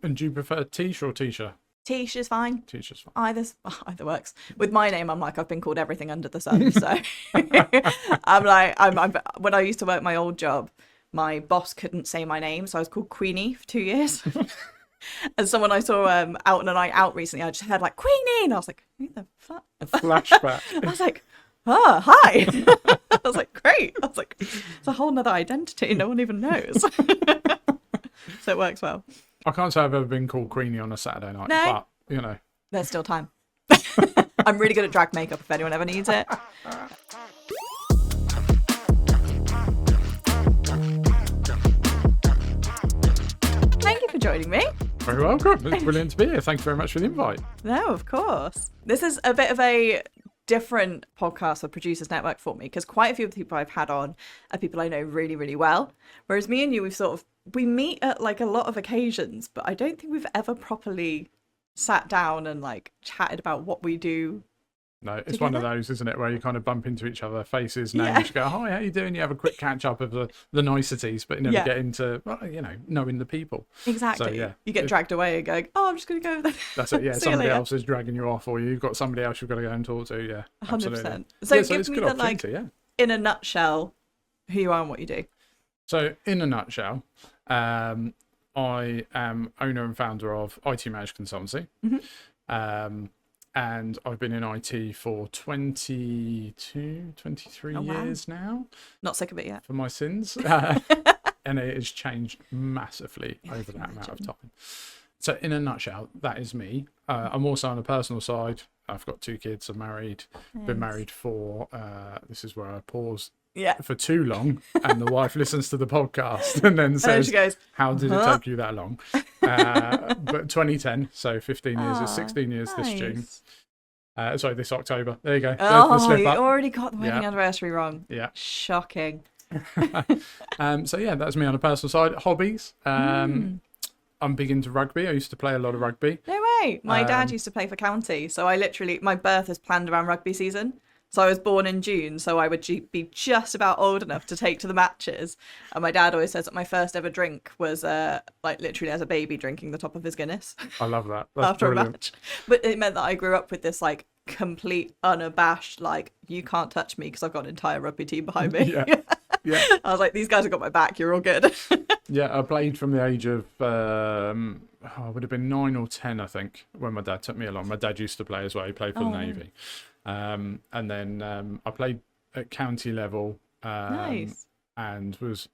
And do you prefer Tish or Tisha? Tish is fine. Tish is fine. Either works. With my name, I'm like, I've been called everything under the sun. So I'm when I used to work my old job, my boss couldn't say my name, so I was called Queenie for 2 years. And someone I saw out on a night out recently, I just heard like Queenie, and I was like, who the fuck? A flashback. I was like, oh, hi. I was like, great. I was like, it's a whole nother identity. No one even knows. So it works well. I can't say I've ever been called Queenie on a Saturday night, No. but, There's still time. I'm really good at drag makeup if anyone ever needs it. Thank you for joining me. Very welcome. It's brilliant to be here. Thank you very much for the invite. No, of course. This is a bit of a different podcast for Producers Network for me, because quite a few of the people I've had on are people I know really, really well. Whereas me and you, we meet at like a lot of occasions, but I don't think we've ever properly sat down and like chatted about what we do. No, it's together. one of those, isn't it, where you kind of bump into each other, faces, names, you go, hi, how you doing? You have a quick catch up of the niceties, but you never get into, knowing the people. Exactly. So, yeah, you get dragged away and going, oh, I'm just going to go there. That's it, yeah. See you Somebody later. else is dragging you off, or you've got somebody else you've got to go and talk to, yeah. 100%. Absolutely. So yeah, give it's a me good the, like, opportunity, in a nutshell, who you are and what you do. So, in a nutshell, I am owner and founder of IT Managed Consultancy. Mm-hmm. And I've been in IT for 23 years now. Not sick of it yet. For my sins. And it has changed massively over that amount of time. So, in a nutshell, that is me. I'm also on a personal side. I've got 2 kids. I'm married. Nice. Been married for, this is where I pause. Yeah. For too long, and the wife listens to the podcast and then says, she goes, how did it take you that long? But 2010, so 15 years, it's 16 years nice. this June. Sorry, this October. There you go. There's the Oh, slip you up. already got the wedding anniversary wrong. Yeah. Shocking. So yeah, that's me on a personal side. Hobbies. I'm big into rugby. I used to play a lot of rugby. No way. My dad used to play for county, so my birth is planned around rugby season. So I was born in June, so I would be just about old enough to take to the matches. And my dad always says that my first ever drink was like literally as a baby drinking the top of his Guinness. I love that. That's after brilliant. a match. But it meant that I grew up with this like complete unabashed, like, you can't touch me because I've got an entire rugby team behind me. Yeah. I was like, these guys have got my back, you're all good. Yeah, I played from the age of, I would have been 9 or 10, I think, when my dad took me along. My dad used to play as well. He played for the Navy. And then I played at county level Nice. and was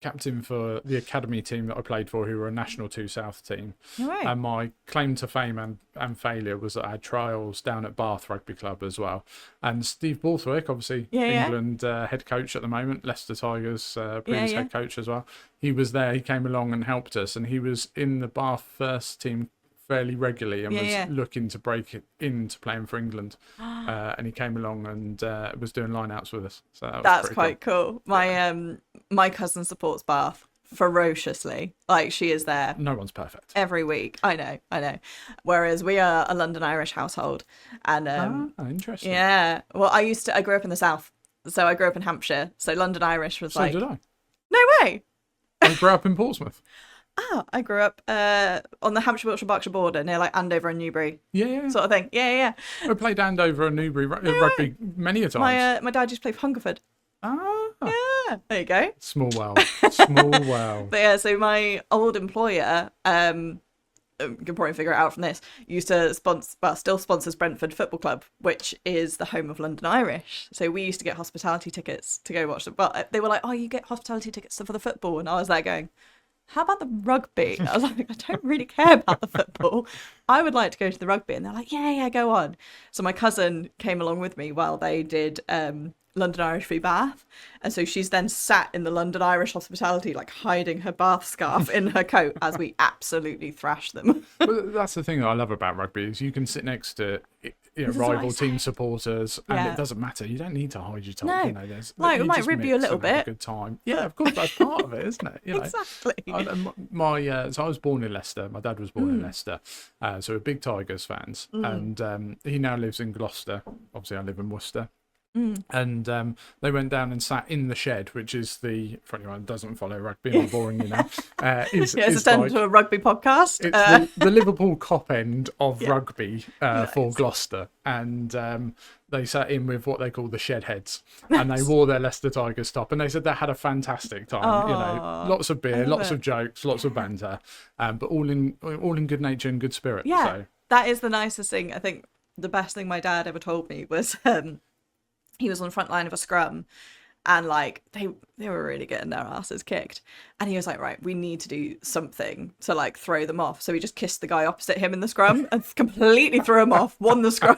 captain for the academy team that I played for, who were a National 2 South team. All right. And my claim to fame and failure was that I had trials down at Bath Rugby Club as well. And Steve Borthwick, obviously England head coach at the moment, Leicester Tigers previous head coach as well. He was there. He came along and helped us, and he was in the Bath first team fairly regularly and was looking to break it into playing for England. And he came along and was doing line-outs with us. So that's quite cool. My cousin supports Bath ferociously. Like, she is there. No one's perfect. Every week. I know. Whereas we are a London Irish household. And interesting. yeah. Well, I grew up in the south. So I grew up in Hampshire. So London Irish was So did I. No way. I grew up in Portsmouth. I grew up on the Hampshire-Wiltshire-Berkshire border near like Andover and Newbury. Yeah. Sort of thing. Yeah. I played Andover and Newbury rugby many a times. My dad used to play for Hungerford. Yeah. There you go. Small world. Small world. But yeah, so my old employer, you can probably figure it out from this, used to still sponsors Brentford Football Club, which is the home of London Irish. So we used to get hospitality tickets to go watch them. But they were like, oh, you get hospitality tickets for the football. And I was there going, how about the rugby? I was like, I don't really care about the football. I would like to go to the rugby. And they're like, yeah, go on. So my cousin came along with me while they did London Irish v Bath. And so she's then sat in the London Irish hospitality, like hiding her Bath scarf in her coat as we absolutely thrash them. Well, that's the thing that I love about rugby is you can sit next to rival team supporters and it doesn't matter. You don't need to hide your top. No. Like, we might rib you a little bit. A good time. Yeah, of course, that's part of it, isn't it? Exactly. So I was born in Leicester. My dad was born in Leicester. So we're big Tigers fans. And he now lives in Gloucester. Obviously, I live in Worcester. And they went down and sat in the shed, which is for anyone who doesn't follow rugby, I'm boring you now. It's turned into a rugby podcast. It's the Liverpool cop end of rugby for Gloucester. And they sat in with what they call the shed heads. And they wore their Leicester Tigers top. And they said they had a fantastic time. Lots of beer, lots of jokes, lots of banter, but all in good nature and good spirit. Yeah, so. That is the nicest thing. I think the best thing my dad ever told me was... he was on the front line of a scrum, and like they were really getting their asses kicked, and he was like, right, we need to do something to like throw them off. So he just kissed the guy opposite him in the scrum and completely threw him off, won the scrum.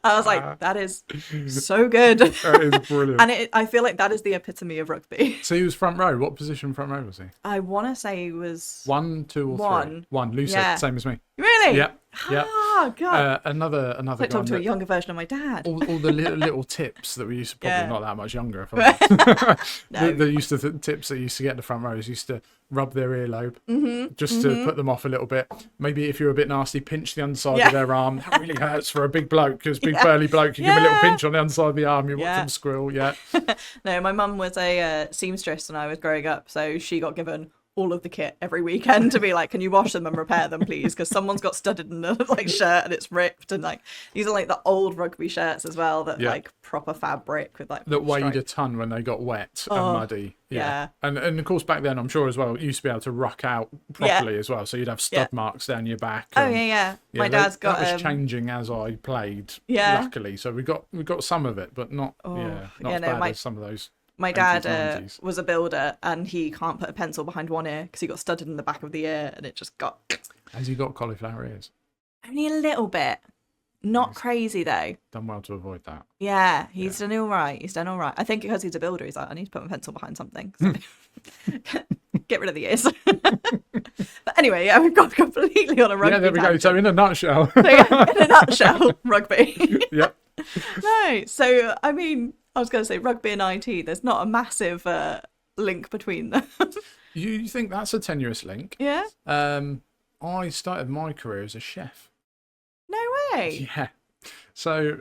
I was like, that is so good. That is brilliant. And I feel like that is the epitome of rugby. So he was front row. What position front row was he? I want to say he was 1, 2 or 3. One lucid, same as me. Really? Yep. Oh god. Another it's like talking to a younger version of my dad. All the little tips that we used to, probably not that much younger, if I'm No. the used to tips that you used to get in the front rows used to rub their earlobe just to put them off a little bit. Maybe if you're a bit nasty, pinch the underside of their arm. That really hurts for a big bloke, because big burly bloke, you give a little pinch on the underside of the arm, you watch them squirrel. No, my mum was a seamstress when I was growing up, so she got given all of the kit every weekend to be like, can you wash them and repair them, please? Because someone's got studded in the like shirt and it's ripped, and like these are like the old rugby shirts as well that like proper fabric with like that weighed a ton when they got wet and muddy. And of course back then I'm sure as well, it used to be able to ruck out properly as well, so you'd have stud marks down your back. And, my dad's got that was changing as I played, luckily, so we got some of it, but not as bad as some of those. My dad was a builder, and he can't put a pencil behind one ear because he got studded in the back of the ear, and it just got... Has he got cauliflower ears? Only a little bit. Not crazy, though. Done well to avoid that. Yeah, he's done all right. He's done all right. I think because he's a builder, he's like, I need to put my pencil behind something. So get rid of the ears. But anyway, we've got completely on a rugby there we go. So in a nutshell. In a nutshell, rugby. Yep. No, so, I mean... I was going to say rugby and IT. There's not a massive link between them. You think that's a tenuous link? Yeah. I started my career as a chef. No way. Yeah. So.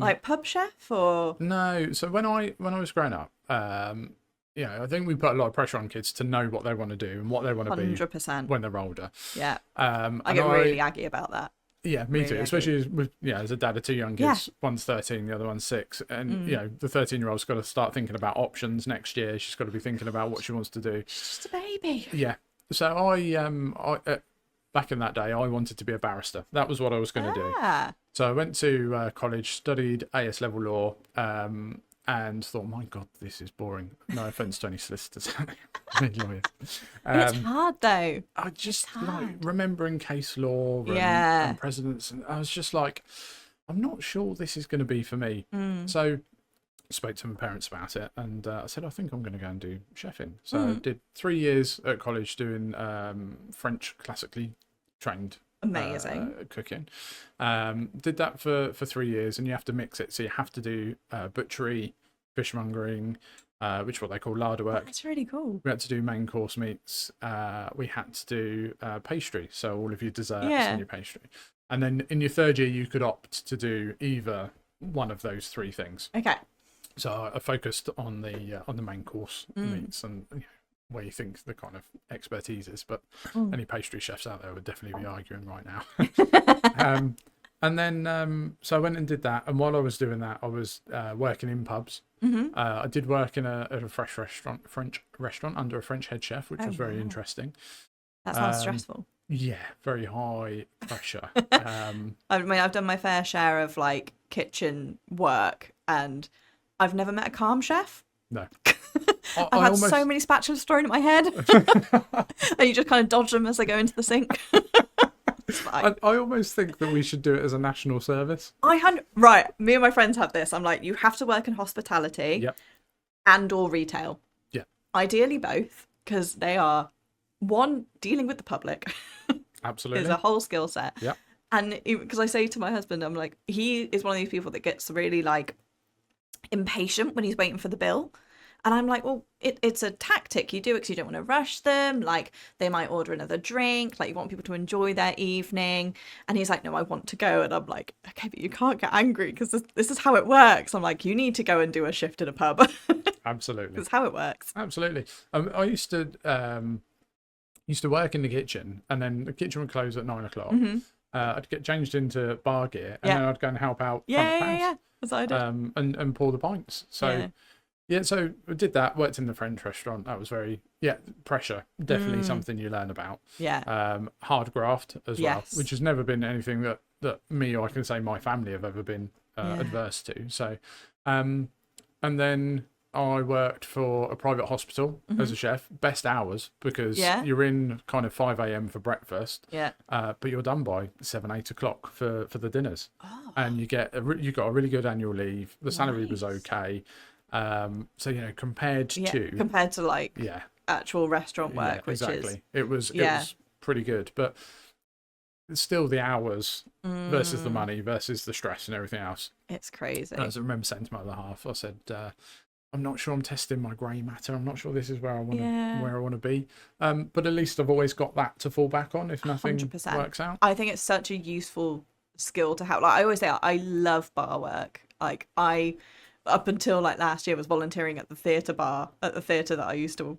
Like pub chef or? No. So when I was growing up, I think we put a lot of pressure on kids to know what they want to do and what they want to be 100%. when they're older. Yeah. I get really aggy about that. Yeah, me too. Especially with as a dad of 2 young kids. One's 13, the other one's 6, and the 13-year-old's got to start thinking about options next year. She's got to be thinking about what she wants to do. She's just a baby. Yeah. So I back in that day, I wanted to be a barrister. That was what I was going to do. So I went to college, studied AS level law, and thought, my God, this is boring. No offense to any solicitors, lawyers. It's hard though. I just like remembering case law and precedents, and I was just like, I'm not sure this is going to be for me. So I spoke to my parents about it, and I said, I think I'm going to go and do chefing. So I did 3 years at college doing French classically trained cooking. Did that for 3 years, and you have to mix it. So you have to do butchery, fishmongering, which is what they call larder work. That's really cool. We had to do main course meats. We had to do pastry, so all of your desserts and your pastry. And then in your 3rd year, you could opt to do either one of those 3 things. Okay. So I focused on the main course meats, and where you think the kind of expertise is, but any pastry chefs out there would definitely be arguing right now. And then so I went and did that, and while I was doing that, I was working in pubs. I did work at a French restaurant under a French head chef, which was very interesting. That sounds stressful. Yeah, very high pressure. I mean, I've done my fair share of like kitchen work, and I've never met a calm chef. No. I've had so many spatulas thrown at my head, and you just kind of dodge them as they go into the sink. I almost think that we should do it as a national service. Right, me and my friends have this. I'm like, you have to work in hospitality and or retail. Yeah. Ideally both, because they are, one, dealing with the public. Absolutely. Is a whole skill set. Yeah. And because I say to my husband, I'm like, he is one of these people that gets really like impatient when he's waiting for the bill. And I'm like, well, it's a tactic. You do it because you don't want to rush them. Like, they might order another drink. Like, you want people to enjoy their evening. And he's like, no, I want to go. And I'm like, okay, but you can't get angry because this is how it works. I'm like, you need to go and do a shift in a pub. Absolutely. That's how it works. Absolutely. I used to work in the kitchen, and then the kitchen would close at 9 o'clock. Mm-hmm. I'd get changed into bar gear, and then I'd go and help out front of house. Yeah. That's what I did. And pour the pints. So so I did that. Worked in the French restaurant. That was very pressure. Definitely something you learn about. Yeah. Hard graft as well, Yes. which has never been anything that me, or I can say my family, have ever been adverse to. So, and then I worked for a private hospital as a chef. Best hours, because you're in kind of 5 a.m. for breakfast. Yeah. But you're done by 7, 8 o'clock for the dinners. Oh. And you got a really good annual leave. The salary was okay. So compared to like actual restaurant work, which is it was pretty good, but still the hours versus the money versus the stress and everything else. It's crazy. As I remember saying to my other half, I said, I'm not sure I'm testing my grey matter. I'm not sure this is where I want to be. But at least I've always got that to fall back on if nothing 100%. works out. I think it's such a useful skill to have. Like, I always say, I love bar work. Like, I, up until like last year, was volunteering at the theatre bar at the theatre that I used to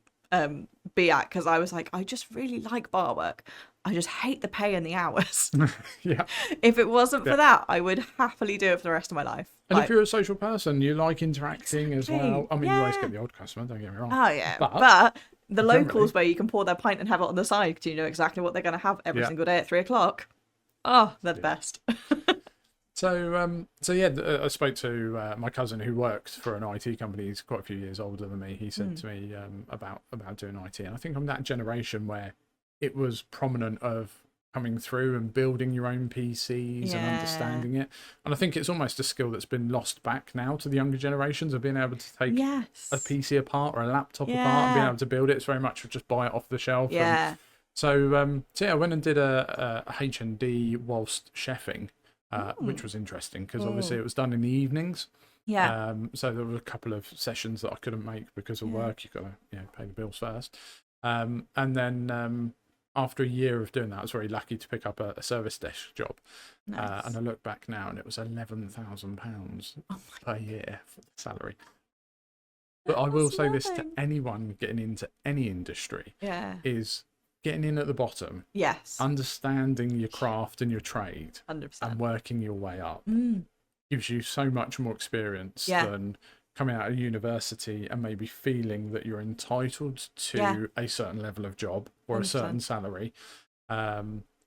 be at, because I was like, I just really like bar work. I just hate the pay and the hours. Yeah. If it wasn't for that, I would happily do it for the rest of my life. And if you're a social person, you like interacting as well. I mean, you always get the odd customer, don't get me wrong. Oh, yeah. But the locals where you can pour their pint and have it on the side because you know exactly what they're going to have every single day at 3 o'clock. Oh, they're the best. So I spoke to my cousin who works for an IT company. He's quite a few years older than me. He said to me about doing IT. And I think I'm that generation where it was prominent of coming through and building your own PCs and understanding it. And I think it's almost a skill that's been lost back now to the younger generations of being able to take a PC apart or a laptop apart and being able to build it. It's very much just buy it off the shelf. Yeah. So I went and did a H&D whilst chefing, which was interesting because obviously it was done in the evenings. Yeah. So there were a couple of sessions that I couldn't make because of work. You've got to pay the bills first. And then after a year of doing that, I was very lucky to pick up a service desk job. Nice. And I look back now and it was £11,000 per year for the salary. But I will say this to anyone getting into any industry is getting in at the bottom. Yes. Understanding your craft and your trade 100%. and working your way up gives you so much more experience than coming out of university and maybe feeling that you're entitled to a certain level of job or 100%. A certain salary,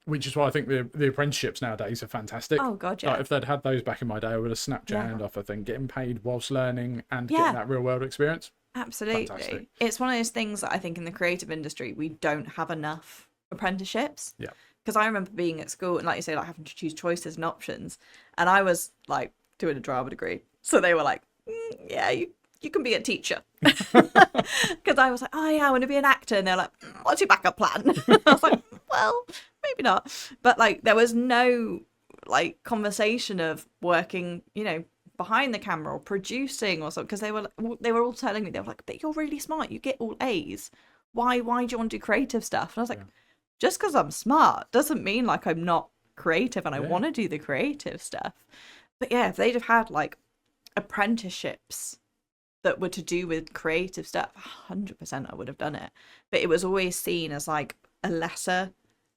which is why I think the apprenticeships nowadays are fantastic. Oh God, yeah. Like if they'd had those back in my day, I would have snapped your hand off. I think getting paid whilst learning and getting that real world experience. Absolutely. Fantastic. It's one of those things that I think in the creative industry we don't have enough apprenticeships. Yeah. Because I remember being at school and, like you say, like having to choose choices and options, and I was like doing a drama degree, so they were like, you can be a teacher. Because I was like, oh yeah, I want to be an actor. And they're like, what's your backup plan? I was like, well, maybe not. But like, there was no like conversation of working, behind the camera or producing or something. Because they were all telling me, they were like, but you're really smart. You get all A's. Why do you want to do creative stuff? And I was like, just because I'm smart doesn't mean like I'm not creative and I want to do the creative stuff. But yeah, if they'd have had like apprenticeships that were to do with creative stuff, 100% I would have done it. But it was always seen as like a lesser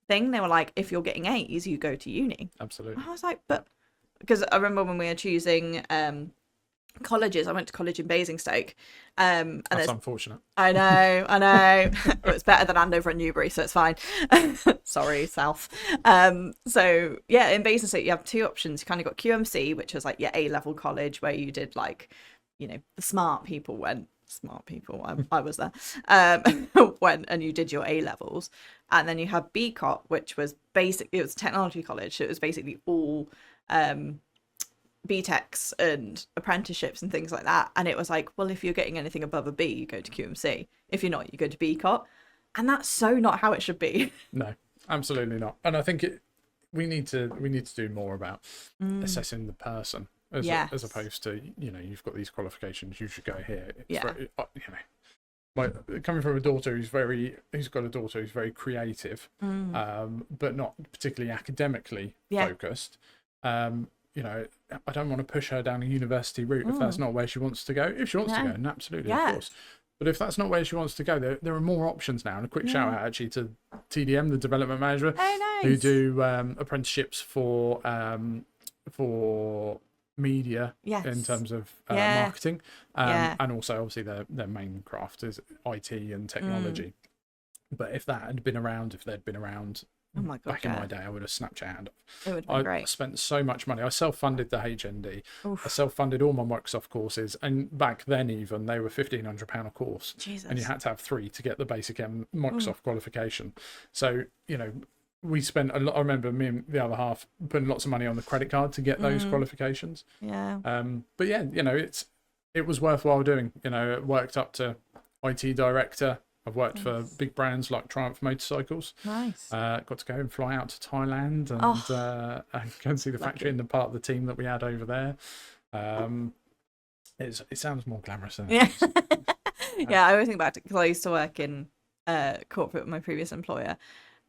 thing. They were like, if you're getting A's, you go to uni. Absolutely. I was like, but because I remember when we were choosing colleges, I went to college in Basingstoke. And that's unfortunate. I know. It's better than Andover and Newbury, so it's fine. Sorry, South. So yeah, in Basingstoke you have two options. You kind of got QMC, which was like your A-level college where you did like, the smart people went. Smart people, I was there. Went and you did your A-levels, and then you had BCOT, which was it was technology college. So it was basically all BTECs and apprenticeships and things like that. And it was like, well, if you're getting anything above a B, you go to QMC. If you're not, you go to BCOT. And that's so not how it should be. No, absolutely not. And I think we need to do more about assessing the person as opposed to, you've got these qualifications, you should go here. It's very, coming from a daughter who's got a daughter who's very creative, but not particularly academically focused. I don't want to push her down a university route if that's not where she wants to go. If she wants to go, and absolutely, of course. But if that's not where she wants to go, there are more options now. And a quick shout out actually to TDM, the development manager, who do apprenticeships for media in terms of marketing, and also obviously their main craft is IT and technology. But if they'd been around oh my God, back in my day, I would have snapped your hand off. It would have been great. I spent so much money. I self-funded the HND. Oof. I self-funded all my Microsoft courses, and back then even they were £1,500 a course. Jesus. And you had to have 3 to get the basic Microsoft qualification. So we spent a lot. I remember me and the other half putting lots of money on the credit card to get those qualifications. But yeah, it was worthwhile doing. It worked up to IT director. I've worked for big brands like Triumph Motorcycles. Nice. Got to go and fly out to Thailand and go and see the factory and the part of the team that we had over there. It sounds more glamorous than it is. I always think back to, because I used to work in corporate with my previous employer.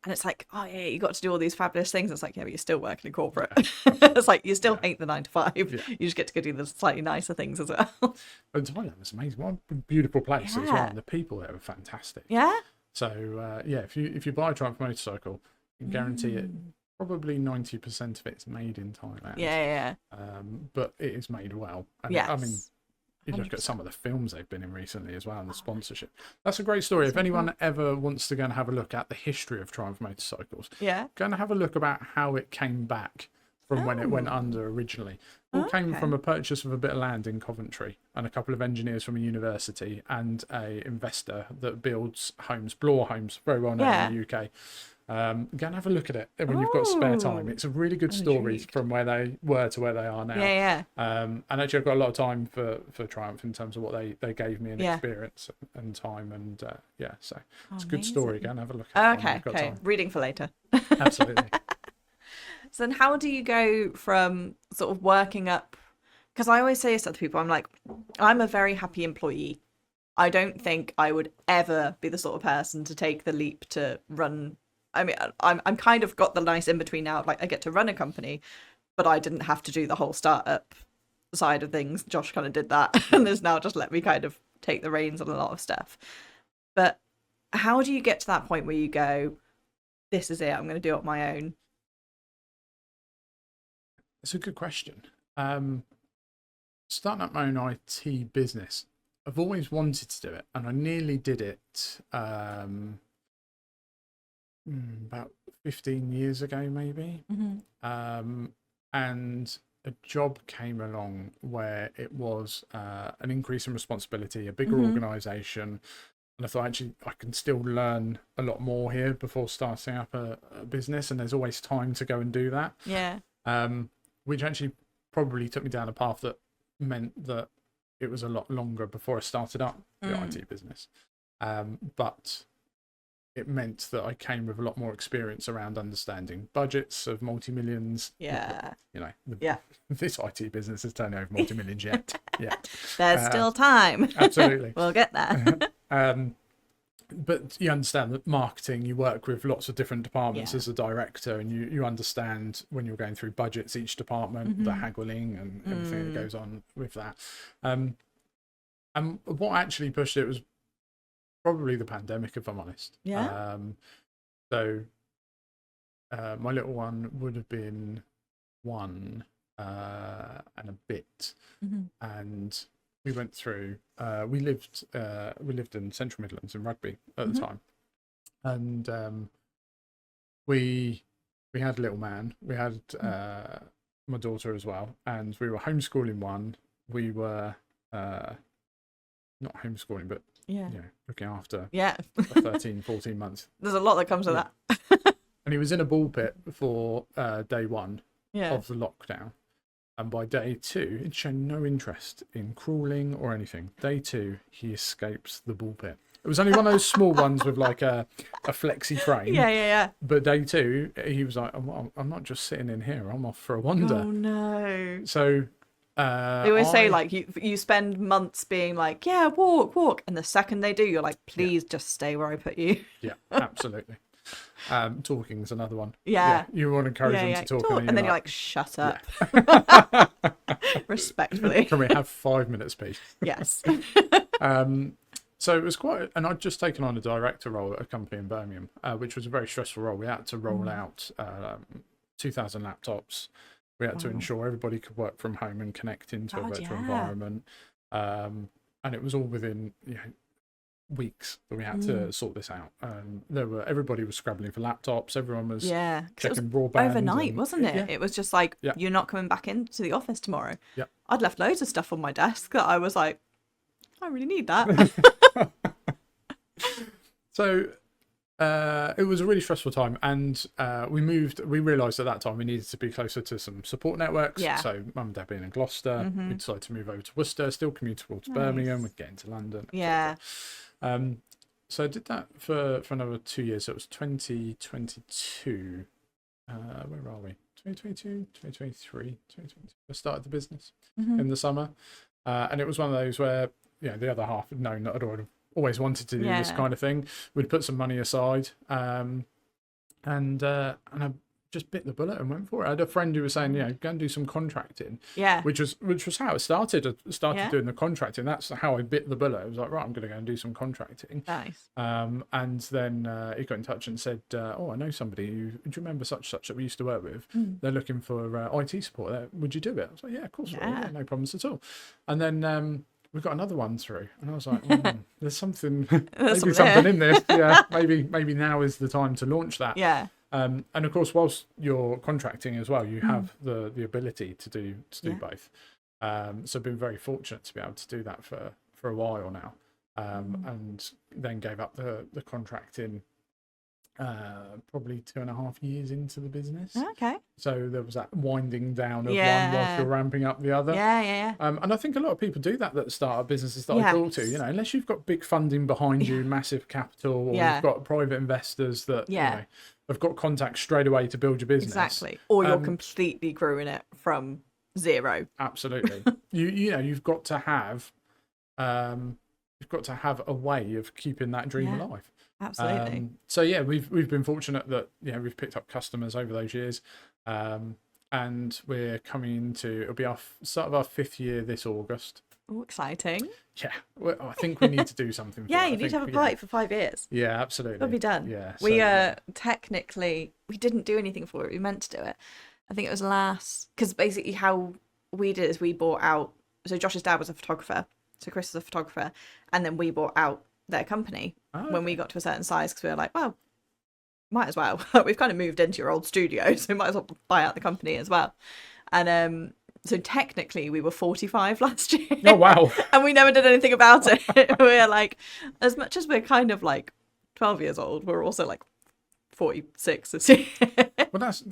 And it's like, oh yeah, you got to do all these fabulous things. It's like, yeah, but you're still working in corporate. It's like, you still hate the 9 to 5. You just get to go do the slightly nicer things as well. And Thailand was amazing. What a beautiful place as well. And the people there were fantastic. Yeah. So if you buy a Triumph motorcycle, you can guarantee it. Probably 90% of it's made in Thailand. Yeah. But it is made well. And I mean, you look at some of the films they've been in recently as well, and the sponsorship. That's a great story. If anyone ever wants to go and have a look at the history of Triumph Motorcycles, go and have a look about how it came back from when it went under originally. All came from a purchase of a bit of land in Coventry and a couple of engineers from a university and a investor that builds homes, Bloor Homes, very well known in the UK. Go and have a look at it when you've got spare time. It's a really good story from where they were to where they are now. And actually I've got a lot of time for Triumph in terms of what they gave me in experience and time, and so it's a good story. Go and have a look at it. Okay. Reading for later. Absolutely. So then how do you go from sort of working up, because I always say this to other people, I'm like, I'm a very happy employee. I don't think I would ever be the sort of person to take the leap to run. I mean, I'm kind of got the nice in between now. Like, I get to run a company, but I didn't have to do the whole startup side of things. Josh kind of did that and has now just let me kind of take the reins on a lot of stuff. But how do you get to that point where you go, this is it, I'm going to do it on my own? It's a good question. Starting up my own IT business, I've always wanted to do it, and I nearly did it about 15 years ago, maybe. And a job came along where it was an increase in responsibility, a bigger organisation, and I thought, actually, I can still learn a lot more here before starting up a business, and there's always time to go and do that. Which actually probably took me down a path that meant that it was a lot longer before I started up the IT business. But it meant that I came with a lot more experience around understanding budgets of multi-millions. This IT business is turning over multi-millions yet. There's still time. Absolutely. We'll get there. But you understand that marketing, you work with lots of different departments as a director, and you understand when you're going through budgets, each department, the haggling and everything that goes on with that. And what actually pushed it was probably the pandemic, if I'm honest. So my little one would have been 1 and a bit, and we went through. We lived in Central Midlands in Rugby at the time, and we had a little man. We had my daughter as well, and we were homeschooling one. We were not homeschooling, but looking after 13, 14 months. There's a lot that comes with that. And he was in a ball pit for day 1 of the lockdown. And by day 2, he'd shown no interest in crawling or anything. Day 2, he escapes the ball pit. It was only one of those small ones with like a flexi frame. But day 2, he was like, I'm not just sitting in here. I'm off for a wander. Oh, no. So They always say like you spend months being like, yeah, walk, and the second they do, you're like, please just stay where I put you. Yeah, absolutely. Talking is another one. Yeah. You want to encourage them to talk, and then you're like, shut up. Yeah. Respectfully. Can we have 5 minutes, please? Yes. So it was and I'd just taken on a director role at a company in Birmingham, which was a very stressful role. We had to roll out 2,000 laptops. We had to ensure everybody could work from home and connect into a virtual environment. And it was all within weeks that we had to sort this out. And everybody was scrabbling for laptops. Everyone was checking broadband. Overnight, wasn't it? It was just like, you're not coming back into the office tomorrow. Yeah. I'd left loads of stuff on my desk that I was like, I really need that. So it was a really stressful time, and we realised at that time we needed to be closer to some support networks. So mum and dad being in Gloucester, we decided to move over to Worcester, still commutable to Birmingham, we'd get into London. So I did that for another 2 years. So it was 2022. Where are we? 2022, 2023, 2022. I started the business in the summer. And it was one of those where, the other half had known that I'd always wanted to do this kind of thing. We'd put some money aside, and I just bit the bullet and went for it. I had a friend who was saying, go and do some contracting. Which was how it started. I started doing the contracting. That's how I bit the bullet. I was like, right, I'm going to go and do some contracting. Nice. And then he got in touch and said, I know somebody do you remember such that we used to work with? They're looking for IT support. Would you do it? I was like, yeah, of course. Yeah, no problems at all. And then we got another one through, and I was like, there's something, maybe something in this. Yeah, maybe now is the time to launch that. Yeah. And of course, whilst you're contracting as well, you have the ability to do both. So I've been very fortunate to be able to do that for a while now, and then gave up the contracting probably 2.5 years into the business. Okay. So there was that winding down of one whilst you're ramping up the other. Yeah. And I think a lot of people do that start up businesses that I talk to, unless you've got big funding behind you, massive capital, or you've got private investors that have got contacts straight away to build your business. Exactly. Or you're completely growing it from zero. Absolutely. You've got to have a way of keeping that dream alive. Absolutely. So we've been fortunate that we've picked up customers over those years, and we're coming to it'll be our start of our 5th year this August. Oh, exciting! Yeah, I think we need to do something. You need to have a party for 5 years. Yeah, absolutely. It'll be done. Yeah, we technically we didn't do anything for it. We meant to do it. I think it was because basically how we did it is we bought out. So Josh's dad was a photographer, so Chris was a photographer, and then we bought out their company when we got to a certain size, because we were like, well, might as well. We've kind of moved into your old studio, so we might as well buy out the company as well. And so technically we were 45 last year. Oh wow. And we never did anything about it. We're like, as much as we're kind of like 12 years old, we're also like 46 this year. Well, that's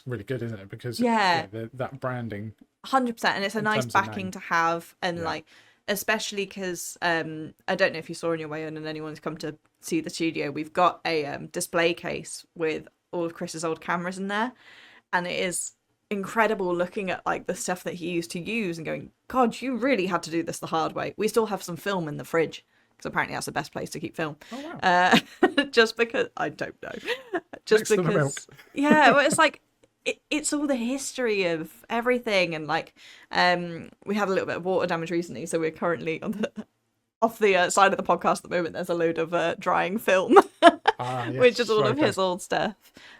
really good, isn't it? Because that branding 100%, and it's a nice backing to have, and like especially because I don't know if you saw on your way in and anyone's come to see the studio, we've got a display case with all of Chris's old cameras in there, and it is incredible looking at like the stuff that he used to use and going, God, you really had to do this the hard way. We still have some film in the fridge because apparently that's the best place to keep film. Oh, wow. Just because I don't know, just next because well, it's like it's all the history of everything, and like we had a little bit of water damage recently, so we're currently on off the side of the podcast at the moment. There's a load of drying film, yes, which is all of his old stuff.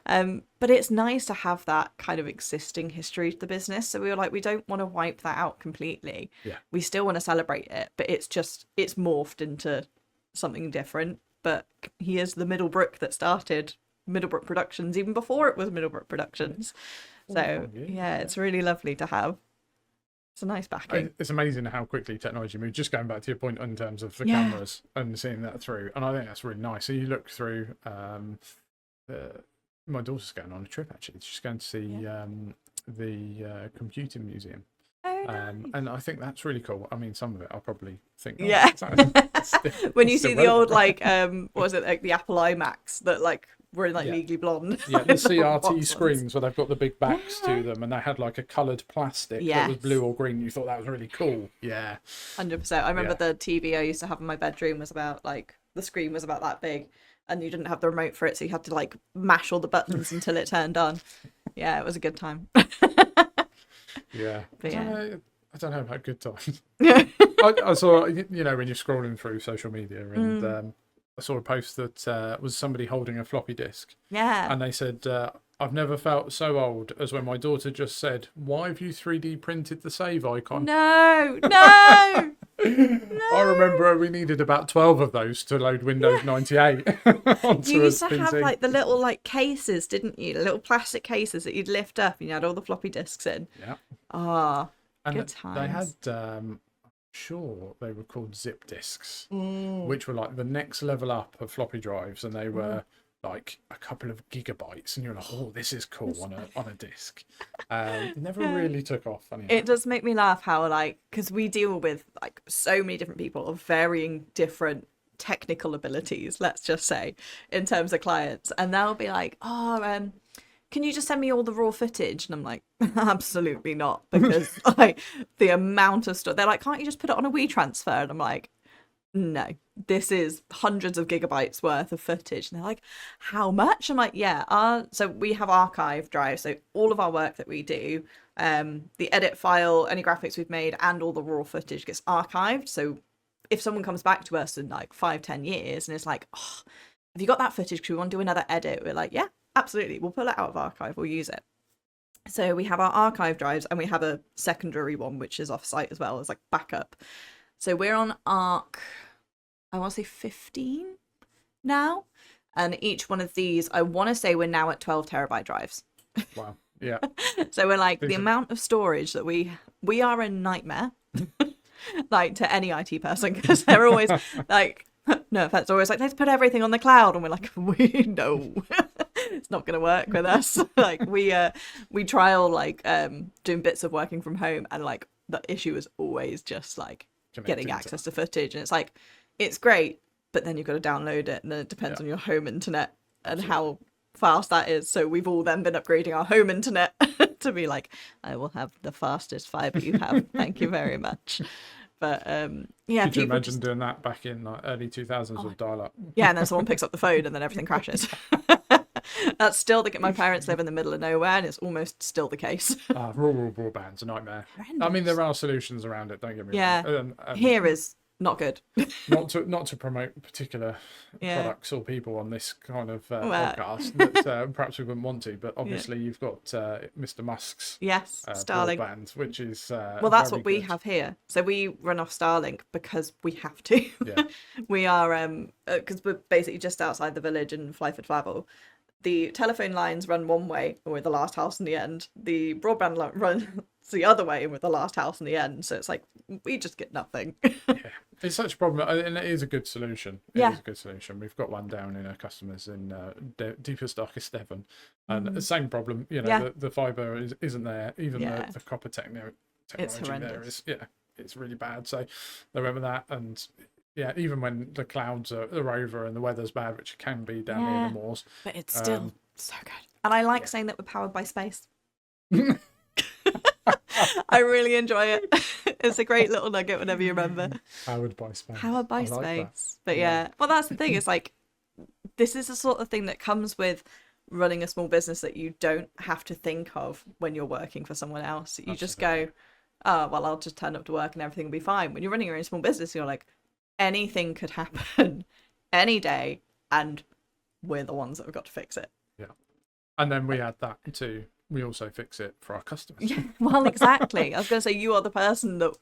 But it's nice to have that kind of existing history to the business. So we were like, we don't want to wipe that out completely. Yeah. We still want to celebrate it, but it's morphed into something different. But he is the Middlebrook that started Middlebrook Productions even before it was Middlebrook Productions. So it's really lovely to have. It's a nice backing. It's amazing how quickly technology moves. Just going back to your point in terms of the cameras and seeing that through, and I think that's really nice. So you look through. My daughter's going on a trip actually. She's going to see the computing museum. Oh, nice. And I think that's really cool. I mean, some of it I'll probably think. When you see the old what was it, like the Apple iMacs that like were in like Legally Blonde. Yeah, the CRT screens where they've got the big backs to them, and they had like a coloured plastic that was blue or green. You thought that was really cool. Yeah, 100%. I remember the TV I used to have in my bedroom was about like the screen was about that big, and you didn't have the remote for it, so you had to like mash all the buttons until it turned on. Yeah, it was a good time. Yeah, But I don't know about good times. I saw, when you're scrolling through social media, and I saw a post that was somebody holding a floppy disk. Yeah. And they said, I've never felt so old as when my daughter just said, "Why have you 3D printed the save icon?" No. I remember we needed about 12 of those to load Windows 98 onto You used to PC. have like the little like cases, didn't you? The little plastic cases that you'd lift up and you had all the floppy disks in. Yeah. And good times. They had, sure, they were called zip disks, which were like the next level up of floppy drives, and they were like a couple of gigabytes, and you're like, oh, this is cool on a disk. It never really took off. Funny it does make me laugh how like, because we deal with like so many different people of varying different technical abilities, let's just say, in terms of clients, and they'll be like, can you just send me all the raw footage? And I'm like, absolutely not, because like the amount of stuff, they're like, can't you just put it on a WeTransfer? And I'm like, no, this is hundreds of gigabytes worth of footage. And they're like, how much? I'm like, yeah, so we have archive drives, so all of our work that we do, the edit file, any graphics we've made, and all the raw footage gets archived. So if someone comes back to us in like 5-10 years and it's like, oh, have you got that footage because we want to do another edit, we're like, yeah, absolutely, we'll pull it out of archive, we'll use it. So we have our archive drives, and we have a secondary one which is off site as well as like backup. So we're on ARC, I want to say 15 now, and each one of these, I want to say we're now at 12 terabyte drives. Wow. Yeah. So we're like, the amount of storage that we are a nightmare like to any IT person, because they're always like, no offense, always like, let's put everything on the cloud, and we're like, we know it's not going to work with us. Like we trial like doing bits of working from home, and like the issue is always just like getting access to footage, and it's like, it's great, but then you've got to download it, and then it depends on your home internet and how fast that is. So we've all then been upgrading our home internet to be like, I will have the fastest fiber you have, thank you very much. But yeah, could you imagine doing that back in like early 2000s with dial-up? Yeah, and then someone picks up the phone and then everything crashes. That's still my parents live in the middle of nowhere, and it's almost still the case. Rural broadband's a nightmare. Horrendous. I mean, there are solutions around it, don't get me wrong. Here is not good. not to promote particular products or people on this kind of podcast that perhaps we wouldn't want to, but obviously you've got Mr. Musk's Starlink broadband, which is well, that's what we have here. So we run off Starlink because we have to. We are because we're basically just outside the village in Flyford Flavel. The telephone lines run one way, and we're the last house in the end. The broadband line runs the other way, and we're the last house in the end. So it's like, we just get nothing. It's such a problem, and it is a good solution. It is a good solution. We've got one down in our customers in deepest, darkest Devon, and the same problem. The fibre isn't there. Even the copper technology there is, it's really bad. So I remember that, and even when the clouds are over and the weather's bad, which it can be down here in the moors. But it's still so good. And I like saying that we're powered by space. I really enjoy it. It's a great little nugget whenever you remember. Powered by space. Powered by space. But well, that's the thing. It's like, this is the sort of thing that comes with running a small business that you don't have to think of when you're working for someone else. You just go, oh, well, I'll just turn up to work and everything will be fine. When you're running your own small business, you're like, anything could happen any day, and we're the ones that have got to fix it. Yeah. And then we add that to, we also fix it for our customers. Yeah, well, exactly. I was going to say, you are the person that,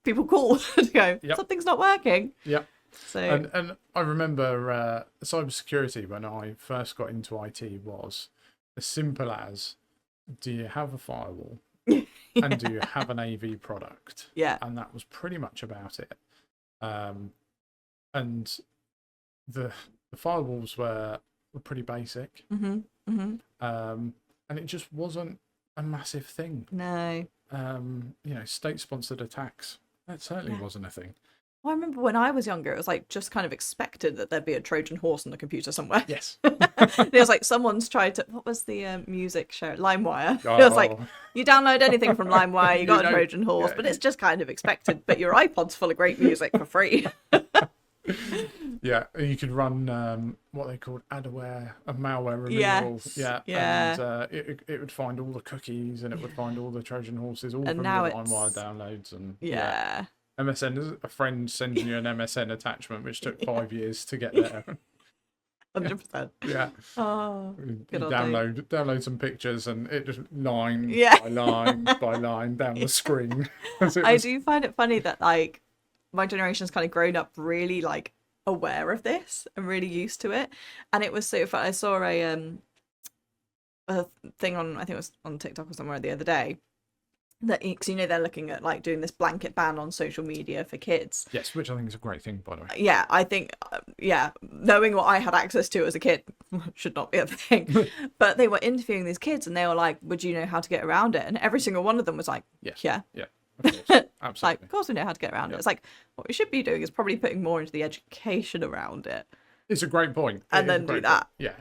people call to go, something's not working. Yeah. So and I remember cybersecurity when I first got into IT was as simple as, do you have a firewall? And do you have an AV product? Yeah. And that was pretty much about it. And the firewalls were pretty basic. And it just wasn't a massive thing. No. State-sponsored attacks, that certainly wasn't a thing. I remember when I was younger, it was like just kind of expected that there'd be a Trojan horse on the computer somewhere. Yes. It was like someone's tried to. What was the music show? LimeWire. Oh. It was like you download anything from LimeWire, you got a know, Trojan horse, but it's just kind of expected. But your iPod's full of great music for free. Yeah, you could run what they called adware, a malware removal. Yes. Yeah, Yeah. and it would find all the cookies and it would find all the Trojan horses, all And from now your it's- LimeWire downloads and Yeah. MSN. A friend sending you an MSN attachment, which took 5 years to get there. 100%. Yeah. Oh, You good old days. download some pictures and it just line Yeah. by line by line down the screen. I do find it funny that like my generation's kind of grown up really like aware of this and really used to it, and it was so fun. I saw a thing on, I think it was on TikTok or somewhere the other day, that because they're looking at like doing this blanket ban on social media for kids. Yes, which I think is a great thing, by the way. Yeah, I think knowing what I had access to as a kid should not be a thing. But they were interviewing these kids and they were like, would you know how to get around it? And every single one of them was like, yeah. Of course, Like, absolutely. of course we know how to get around it. It's like what we should be doing is probably putting more into the education around it. It's a great point. And then do that. Yeah,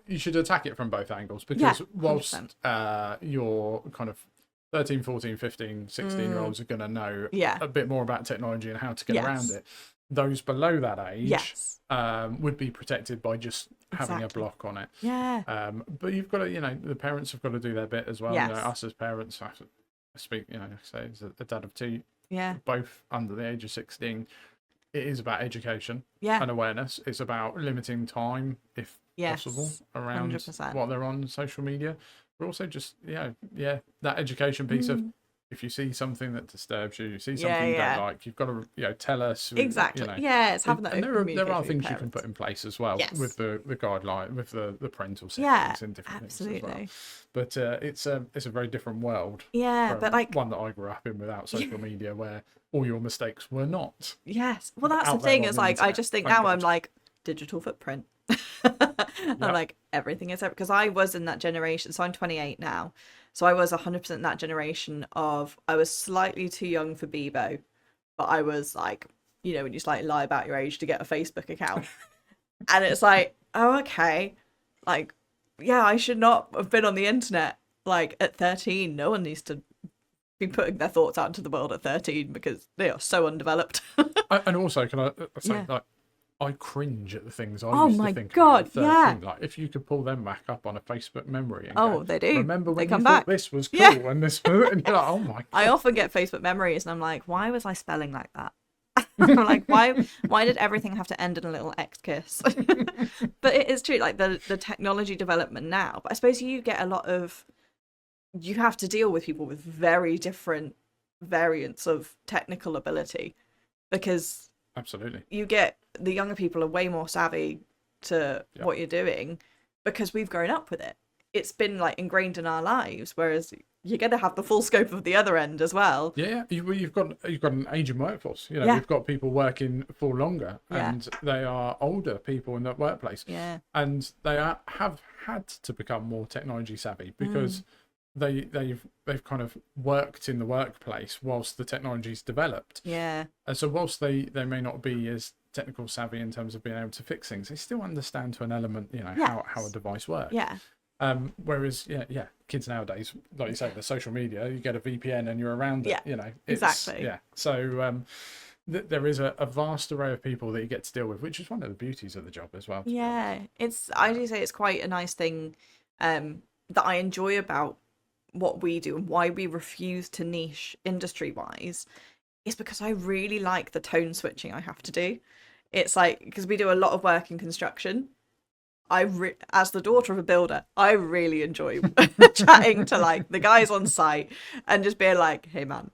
you should attack it from both angles, because Yeah, whilst 100%. your kind of 13, 14, 15, 16-year-olds are going to know Yeah. a bit more about technology and how to get Yes. around it, those below that age Yes. would be protected by just having a Exactly. block on it. Yeah. But you've got to, the parents have got to do their bit as well. Yes. Us as parents, I speak, say as a dad of two, Yeah. both under the age of 16. It is about education Yeah. and awareness. It's about limiting time, if Yes. possible, around 100%. what they're on social media. But also just, that education piece of, if you see something that disturbs you, see something you yeah. don't like, you've got to, tell us. Exactly. Yeah, it's having that And open there are communication with things you can parents. put in place as well, Yes. with the guideline, with the parental settings Yeah, and different things as well. absolutely. But it's a very different world. Yeah, from but like one that I grew up in without social media, where all your mistakes were not. yes. Well, that's the out there thing. on Is the like I internet, just think thank now I'm God. like digital footprint. I'm like everything is because I was in that generation. So I'm 28 now. So I was 100% that generation of I was slightly too young for Bebo, but I was like, when you slightly lie about your age to get a Facebook account. And it's like, oh, okay. Like, yeah, I should not have been on the internet like at 13. No one needs to be putting their thoughts out into the world at 13 because they are so undeveloped. And also, can I say, Yeah. like, I cringe at the things I Oh used my to think God, about at 13. Like, if you could pull them back up on a Facebook memory and Oh, go, they do. remember They when come you back. thought this was cool Yeah. and this was, and you're like, oh my God. I often get Facebook memories and I'm like, why was I spelling like that? I'm like, why did everything have to end in a little X kiss? But it is true, like the technology development now. But I suppose you have to deal with people with very different variants of technical ability, because Absolutely. you get the younger people are way more savvy to Yeah. what you're doing because we've grown up with it. It's been like ingrained in our lives, whereas you're going to have the full scope of the other end as well. Yeah, you've got an aging workforce. Yeah. We've got people working for longer, Yeah. and they are older people in the workplace, Yeah. and they have had to become more technology savvy because they've kind of worked in the workplace whilst the technology's developed. Yeah. And so whilst they may not be as technical savvy in terms of being able to fix things, they still understand to an element, how a device works. Yeah. Whereas, kids nowadays, like you say, the social media, you get a VPN and you're around it. Yeah, It's, exactly. Yeah. So there is a vast array of people that you get to deal with, which is one of the beauties of the job as well. Yeah. I do say it's quite a nice thing that I enjoy about what we do and why we refuse to niche industry wise is because I really like the tone switching I have to do. It's like, because we do a lot of work in construction. As the daughter of a builder, I really enjoy chatting to like the guys on site and just being like, hey man,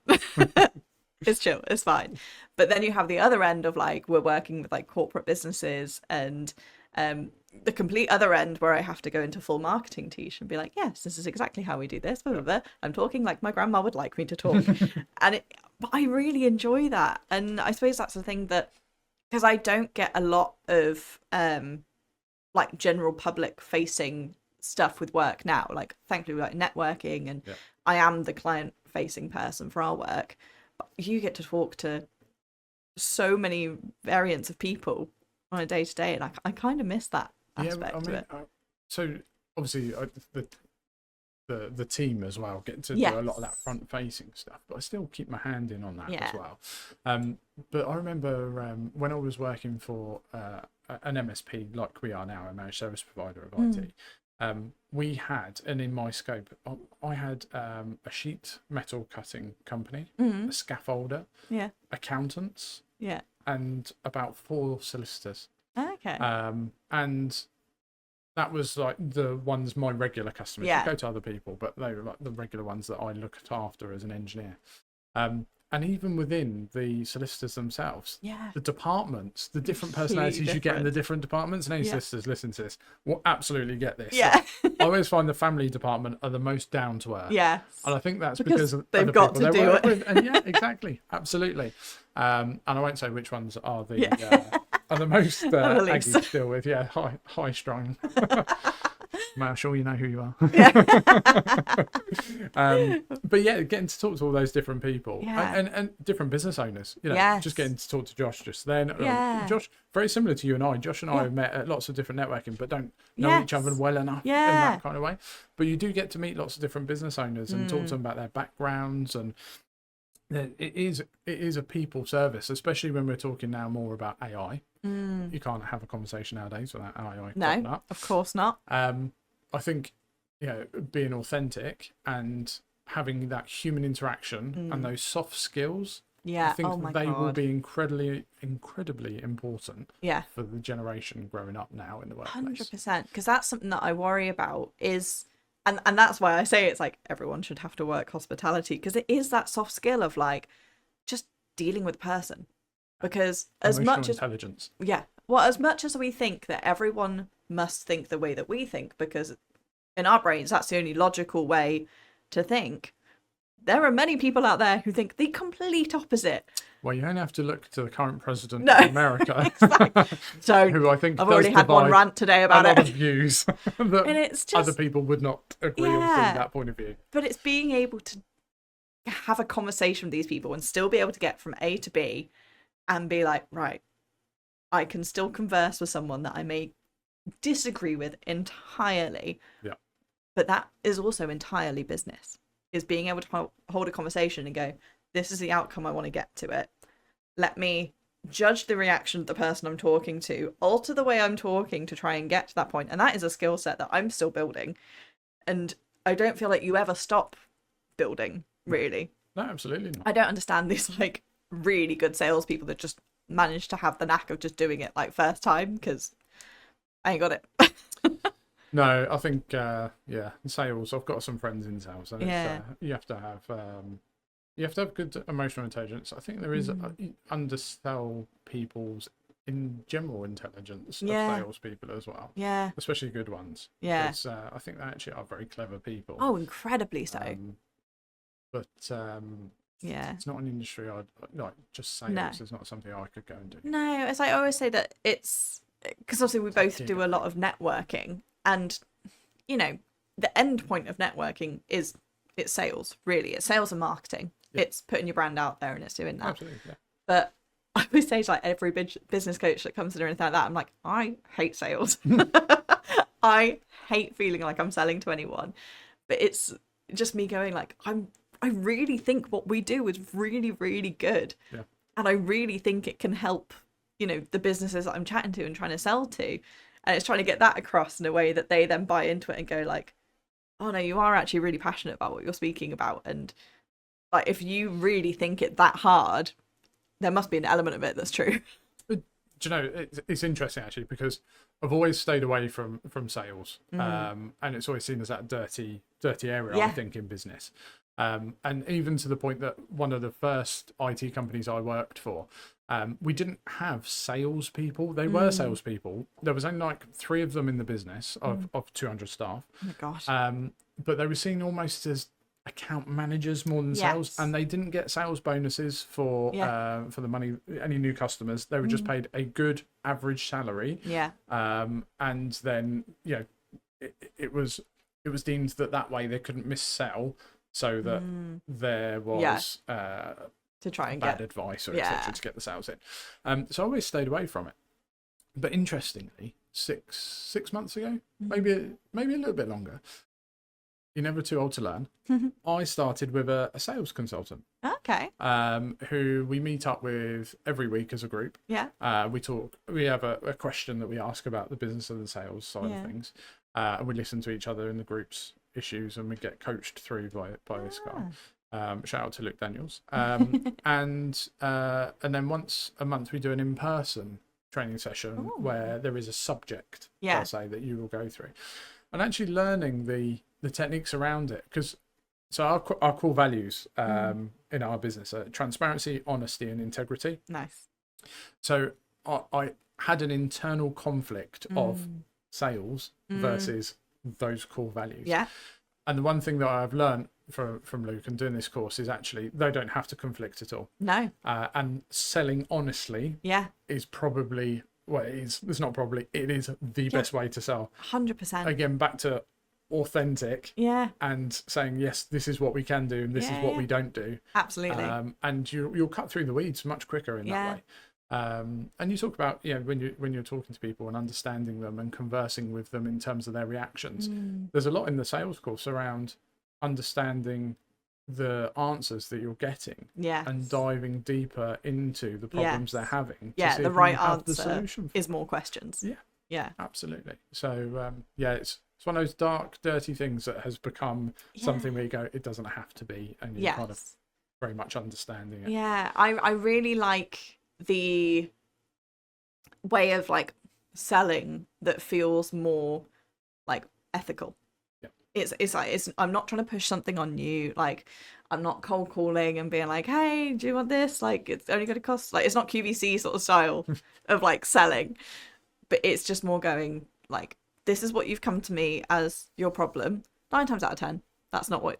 it's chill, it's fine. But then you have the other end of like, we're working with like corporate businesses and the complete other end where I have to go into full marketing Tish and be like, yes, this is exactly how we do this, blah, blah, blah. I'm talking like my grandma would like me to talk. But I really enjoy that. And I suppose that's the thing that, because I don't get a lot of like general public facing stuff with work now, like thankfully we like networking and I am the client facing person for our work, but you get to talk to so many variants of people on a day to day, and I kind of miss that aspect of it. So obviously the team as well get to Yes. do a lot of that front facing stuff, but I still keep my hand in on that Yeah. as well. But I remember when I was working for an MSP like we are now, a managed service provider of IT. We had, and in my scope, I had a sheet metal cutting company, a scaffolder, accountants, and about 4 solicitors. Okay. And that was like the ones, my regular customers. Yeah. You go to other people, but they were like the regular ones that I looked after as an engineer. And even within the solicitors themselves, the departments, the different personalities you get in the different departments, and any solicitors listen to this will absolutely get this. Yeah. Like, I always find the family department are the most down to earth. Yes. And I think that's because they've of the got people to they do work it. with. And yeah, exactly. Absolutely. And I won't say which ones are the are the most aggy to deal with. Yeah, high strung. I'm sure you know who you are. But yeah, getting to talk to all those different people and different business owners. You know, just getting to talk to Josh just then. Josh, very similar to you and I. Josh and I have met at lots of different networking, but don't know each other well enough in that kind of way. But you do get to meet lots of different business owners and talk to them about their backgrounds, and it is a people service, especially when we're talking now more about AI. You can't have a conversation nowadays without AI popping up. Of course not. I think, you know, being authentic and having that human interaction and those soft skills, I think they will be incredibly important for the generation growing up now in the workplace. 100%, because that's something that I worry about is, and that's why I say it's like everyone should have to work hospitality, because it is that soft skill of like just dealing with a person. Because as much as intelligence, as much as we think that everyone must think the way that we think, because in our brains that's the only logical way to think, there are many people out there who think the complete opposite. Well, you only have to look to the current president of America, exactly. So who I think I've already had one rant today about a lot of views that and it's just, other people would not agree with from that point of view. But it's being able to have a conversation with these people and still be able to get from A to B and be like, right, I can still converse with someone that I may disagree with entirely. Yeah. But that is also entirely business, is being able to hold a conversation and go, this is the outcome I want to get to it. Let me judge the reaction of the person I'm talking to, alter the way I'm talking to try and get to that point. And that is a skill set that I'm still building. And I don't feel like you ever stop building, really. No, absolutely not. I don't understand these like really good salespeople that just manage to have the knack of just doing it like first time, because I ain't got it. No, I think sales. I've got some friends in sales, and it's, you have to have good emotional intelligence. I think there is undersell people's in general intelligence of salespeople as well. Yeah, especially good ones. Yeah, I think they actually are very clever people. Oh, incredibly so. But it's not an industry I'd like. Just sales is not something I could go and do. No, as I always say, that it's because obviously we both do a lot of networking, and you know the end point of networking is it's sales. Really, it's sales and marketing. Yeah. It's putting your brand out there and it's doing that. Absolutely. Yeah. But I always say to like every business coach that comes in or anything like that, I'm like, I hate sales. I hate feeling like I'm selling to anyone. But it's just me going like, I really think what we do is really, really good. Yeah. And I really think it can help, you know, the businesses that I'm chatting to and trying to sell to. And it's trying to get that across in a way that they then buy into it and go like, oh no, you are actually really passionate about what you're speaking about. And like, if you really think it that hard, there must be an element of it that's true. Do you know, it's interesting actually, because I've always stayed away from sales. And it's always seen as that dirty area, I think, in business. And even to the point that one of the first IT companies I worked for, we didn't have salespeople. They were salespeople. There was only like 3 of them in the business of 200 staff. Oh my gosh. But they were seen almost as account managers more than sales, and they didn't get sales bonuses for the money, any new customers. They were just paid a good average salary. Yeah. And then it was deemed that way they couldn't missell, so that there was to try and bad get advice or etc. to get the sales in. So I always stayed away from it. But interestingly, six months ago, maybe a little bit longer, you're never too old to learn. I started with a sales consultant. Okay. Who we meet up with every week as a group. Yeah. We have a question that we ask about the business of the sales side of things. And we listen to each other in the group's issues, and we get coached through by this guy. Shout out to Luke Daniels. And then once a month we do an in-person training session where there is a subject, per se, that you will go through. And actually learning the techniques around it, because our core values in our business are transparency, honesty, and integrity. Nice. So I had an internal conflict of sales versus those core values. Yeah. And the one thing that I've learned from Luke and doing this course is actually they don't have to conflict at all. No. And selling honestly is probably, it is the best way to sell. 100%. Again, back to authentic and saying, yes, this is what we can do and this is what we don't do. Absolutely. And you'll cut through the weeds much quicker in that way. And you talk about when you're talking to people and understanding them and conversing with them in terms of their reactions. There's a lot in the sales course around understanding the answers that you're getting and diving deeper into the problems they're having. The right answer is more questions. Yeah, absolutely. So it's one of those dark, dirty things that has become something where you go, it doesn't have to be, and you're kind of very much understanding it. Yeah, I really like the way of like selling that feels more like ethical. It's like I'm not trying to push something on you. Like, I'm not cold calling and being like, hey, do you want this? Like, it's only going to cost, like, it's not QVC sort of style of like selling, but it's just more going like, this is what you've come to me as your problem. 9 times out of 10, that's not what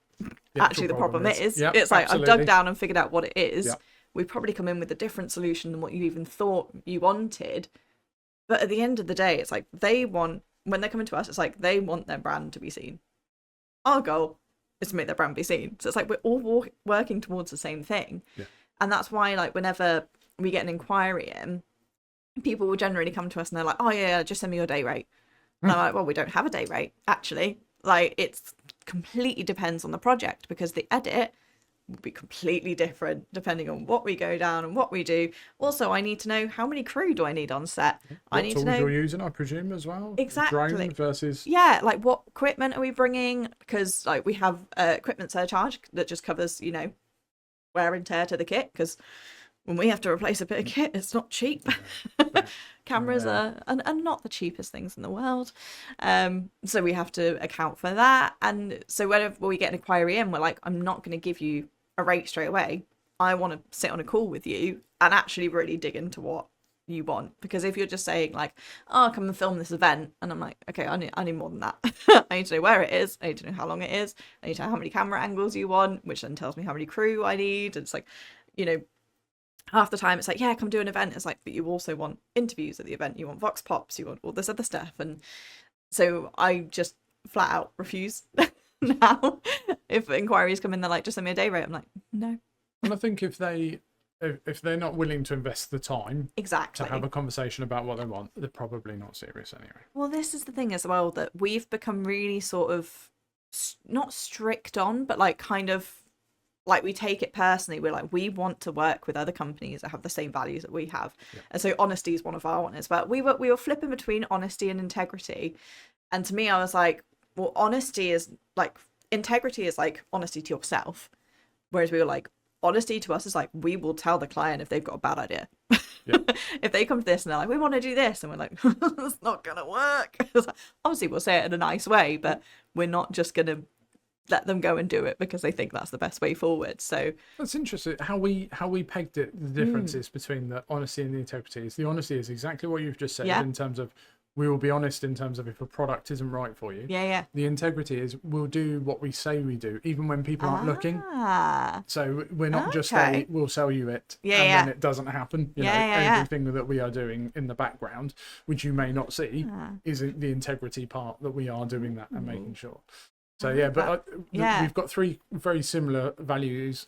actually the problem is. Yep, it's like, absolutely. I've dug down and figured out what it is. Yep. We've probably come in with a different solution than what you even thought you wanted. But at the end of the day, it's like when they're coming to us, it's like they want their brand to be seen. Our goal is to make their brand be seen. So it's like we're all working towards the same thing. Yeah. And that's why, like, whenever we get an inquiry in, people will generally come to us and they're like, oh yeah, just send me your day rate. And I'm like, well, we don't have a day rate, actually. Like, it's completely depends on the project, because the edit will be completely different depending on what we go down and what we do. Also, I need to know how many crew do I need on set. What tools you're using, I presume, as well. Exactly. Drone versus like what equipment are we bringing? Because like we have equipment surcharge that just covers wear and tear to the kit. Because when we have to replace a bit of kit, it's not cheap. Cameras are not the cheapest things in the world. So we have to account for that. And so whenever we get an inquiry in, we're like, I'm not going to give you a rate straight away. I want to sit on a call with you and actually really dig into what you want. Because if you're just saying like, oh, come and film this event, and I'm like, okay, I need more than that. I need to know where it is. I need to know how long it is. I need to know how many camera angles you want, which then tells me how many crew I need. And it's like, half the time it's like, yeah, come do an event. It's like, but you also want interviews at the event. You want vox pops. You want all this other stuff. And so I just flat out refuse now. If inquiries come in, they're like, just send me a day rate. I'm like, no. And I think if they're not willing to invest the time exactly to have a conversation about what they want, they're probably not serious anyway. Well, this is the thing as well, that we've become really sort of not strict on, but like kind of like we take it personally. We're like, we want to work with other companies that have the same values that we have. Yeah. And so honesty is one of our ones. But we were flipping between honesty and integrity. And to me, I was like, well, honesty is like, integrity is like honesty to yourself. Whereas we were like, honesty to us is like, we will tell the client if they've got a bad idea. Yeah. If they come to this and they're like, we want to do this, and we're like, it's not going to work. Like, obviously, we'll say it in a nice way, but we're not just going to let them go and do it because they think that's the best way forward. So that's interesting how we pegged it. The differences between the honesty and the integrity is the honesty is exactly what you've just said in terms of we will be honest in terms of if a product isn't right for you. Yeah. The integrity is we'll do what we say we do, even when people aren't looking. So we're not just we'll sell you it and then it doesn't happen. Everything that we are doing in the background, which you may not see, is the integrity part that we are doing that and making sure. So we've got 3 very similar values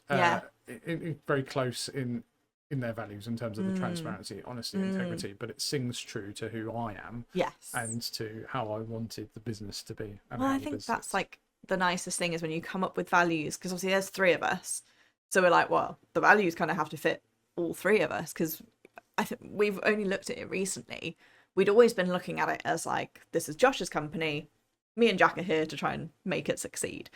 very close in their values in terms of the transparency, honesty, integrity, but it sings true to who I am, and to how I wanted the business to be. And I think that's like the nicest thing is when you come up with values, because obviously there's 3 of us, so we're like, well, the values kind of have to fit all 3 of us, because I think we've only looked at it recently. We'd always been looking at it as like, this is Josh's company, me and Jack are here to try and make it succeed.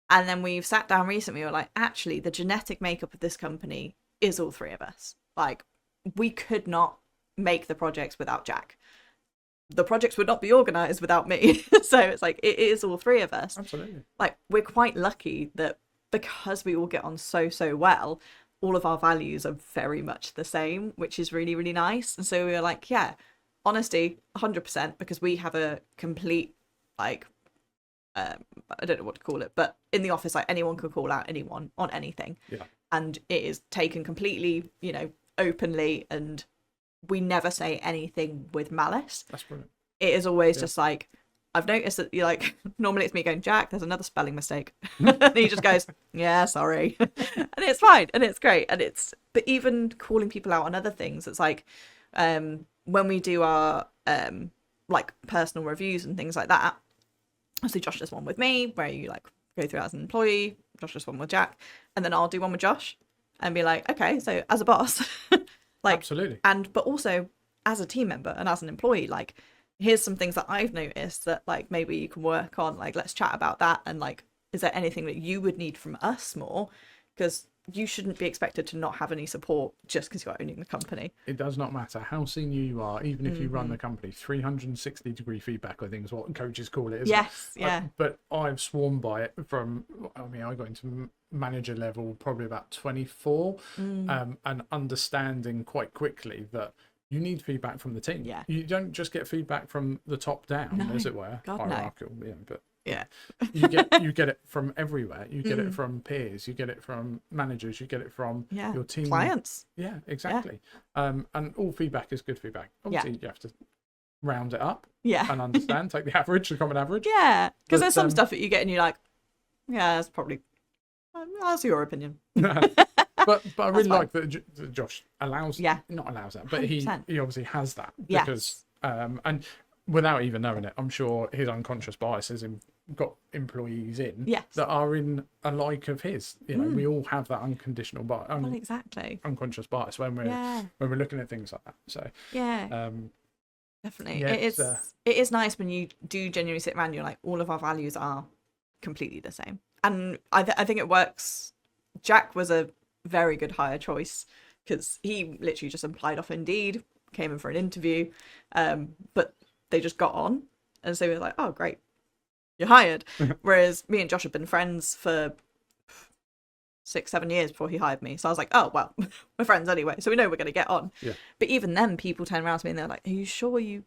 And then we've sat down recently, we were like, actually, the genetic makeup of this company is all 3 of us. Like, we could not make the projects without Jack. The projects would not be organised without me. So it's like, it is all 3 of us. Absolutely. Like, we're quite lucky that because we all get on so well, all of our values are very much the same, which is really, really nice. And so we were like, yeah, honesty, 100%, because we have a complete, like, I don't know what to call it, but in the office, like, anyone can call out anyone on anything. Yeah. And it is taken completely, you know, openly, and we never say anything with malice. That's brilliant. It is always just like, I've noticed that you're like, normally it's me going, Jack, there's another spelling mistake. And he just goes, yeah, sorry. And it's fine. And it's great. And but even calling people out on other things, it's like, when we do our, like, personal reviews and things like that, obviously Josh does one with me, where you like go through as an employee, Josh does one with Jack, and then I'll do one with Josh and be like, okay, so as a boss, like, absolutely. But also as a team member and as an employee, like, here's some things that I've noticed that, like, maybe you can work on, like, let's chat about that. And like, is there anything that you would need from us more? Because you shouldn't be expected to not have any support just because you're owning the company. It does not matter how senior you are, even if you run the company. 360-degree feedback, I think, is what coaches call it, isn't it? But I've sworn by it from, I mean, I got into manager level probably about 24, and understanding quite quickly that you need feedback from the team. Yeah. You don't just get feedback from the top down, as it were. God, hierarchical, no. Yeah, but yeah. you get it from everywhere. You get it from peers, you get it from managers, you get it from your team, clients. Yeah, exactly. And all feedback is good feedback. Obviously you have to round it up and understand, take the average, the common average. Yeah, because there's some stuff that you get and you're like, yeah, that's probably, that's your opinion. but I really like that Josh allows that, but 100%. he obviously has that, because and without even knowing it, I'm sure his unconscious bias has got employees in that are in a like of his. You know, we all have that unconditional bias, unconscious bias when we're looking at things like that. So definitely, it is nice when you do genuinely sit around. You're like, all of our values are completely the same, and I think it works. Jack was a very good hire choice because he literally just applied off Indeed, came in for an interview, but they just got on, and so we were like, oh great, you're hired. Whereas me and Josh have been friends for 6-7 years before he hired me, so I was like, oh well, we're friends anyway, so we know we're going to get on. But even then, people turn around to me and they're like, are you sure you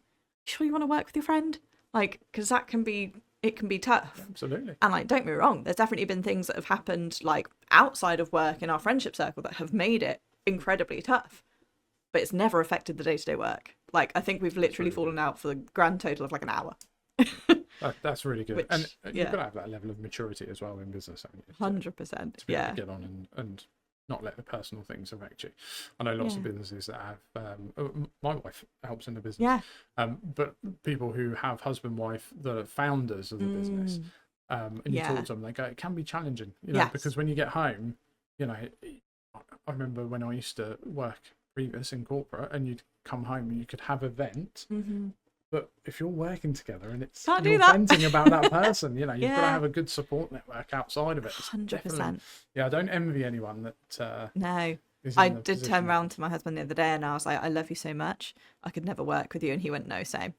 want to work with your friend? Like, because it can be tough. Absolutely. And like, don't get me wrong, there's definitely been things that have happened like outside of work in our friendship circle that have made it incredibly tough, but it's never affected the day-to-day work. Like, I think we've literally fallen out for the grand total of like an hour. That's really good. And you've got to have that level of maturity as well in business, haven't you? 100%. To be able to get on and not let the personal things affect you. I know lots of businesses that have, my wife helps in the business, but people who have husband-wife that are founders of the business, and you talk to them, they go, it can be challenging, you know, because when you get home, you know, I remember when I used to work previous in corporate, and you'd come home and you could have event, but if you're working together and it's you're venting about that person, you know, you've got to have a good support network outside of it. 100%. Yeah, I don't envy anyone that no. I did turn around to my husband the other day and I was like, I love you so much, I could never work with you. And he went, no, same.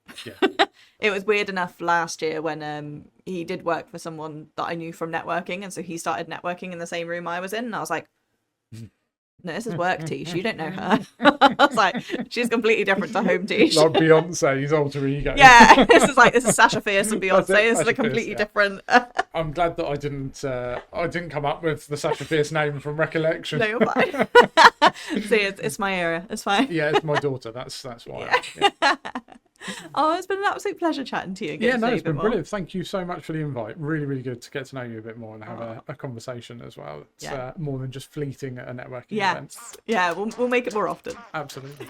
It was weird enough last year when he did work for someone that I knew from networking, and so he started networking in the same room I was in, and I was like, no, this is work Tish, you don't know her. I was like, she's completely different to home Tish. Like Beyonce's alter ego. Yeah, this is Sasha Fierce and Beyonce. This is a completely different. I'm glad that I didn't come up with the Sasha Fierce name from recollection. No, you're fine. See, it's my era. It's fine. Yeah, it's my daughter. That's why. Oh, it's been an absolute pleasure chatting to you again. Yeah, no, it's been brilliant. Thank you so much for the invite. Really, really good to get to know you a bit more and have a conversation as well. It's more than just fleeting at a networking event. Yeah, we'll make it more often. Absolutely.